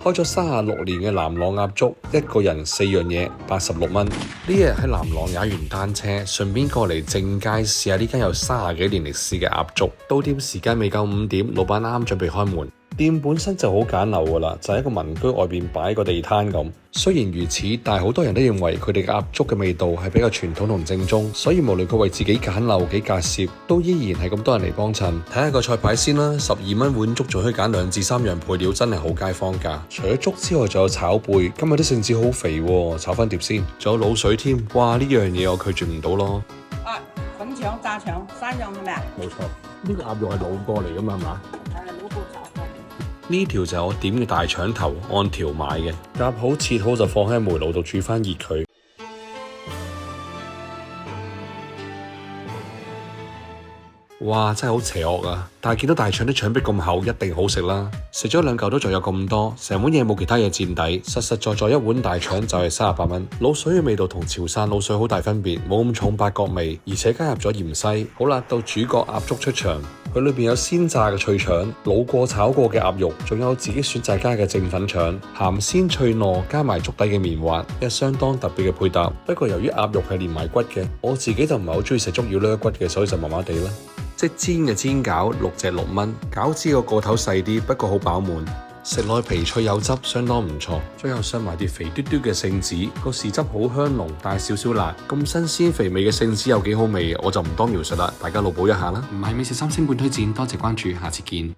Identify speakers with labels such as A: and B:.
A: 開咗36年嘅南朗鴨粥，一個人4樣嘢，86蚊。呢日喺南朗踩完單車，順便過嚟正街試下呢間有30幾年歷史嘅鴨粥。到店時間未夠5點，老闆啱準備開門。店本身就好簡陋㗎啦，就係一個民居外邊擺個地攤咁。雖然如此，但係好多人都認為佢哋嘅鴨粥嘅味道係比較傳統同正宗，所以無論佢為自己簡陋幾隔涉，都依然係咁多人嚟幫襯。睇下個菜牌先啦，12蚊碗粥仲可以揀2至3樣配料，真係好街坊價。除咗粥之外，仲有炒貝，今日啲聖子好肥喎，炒翻碟先。仲有滷水添，哇！呢樣嘢我拒絕唔到咯。
B: 啊，粉腸、炸腸3樣係咪啊？
A: 冇錯，呢個鴨肉係老過嚟㗎嘛，係嘛？
B: 老過炒過。
A: 呢條就係我點嘅大腸頭，按條買嘅，夾好切好就放喺煤爐度煮翻熱佢。哇，真係好邪惡啊！但係見到大腸啲腸壁咁厚，一定好食啦。食咗2嚿都仲有咁多，成碗嘢冇其他嘢墊底，實實在在一碗大腸就係38蚊。滷水嘅味道同潮汕滷水好大分別，冇咁重八角味，而且加入咗芫茜。好啦，到主角鴨粥出場，佢裏邊有鮮炸嘅脆腸、滷過炒過嘅鴨肉，仲有自己選擇加嘅正粉腸，鹹鮮脆糯，加埋粥底嘅棉滑，一相當特別嘅配搭。不過由於鴨肉係連埋骨嘅，我自己就唔係好中意食粥要掠骨嘅，所以就麻麻地啦。即煎嘅煎餃6隻6蚊，餃子個頭細啲，不過好飽滿，食落皮脆有汁，相當唔錯。最後上埋啲肥嘟嘟嘅聖子，個豉汁好香濃，帶少少辣，咁新鮮肥味嘅聖子有幾好味，我就唔多描述啦，大家腦補一下啦。
C: 唔係美食3星半推薦，多謝關注，下次見。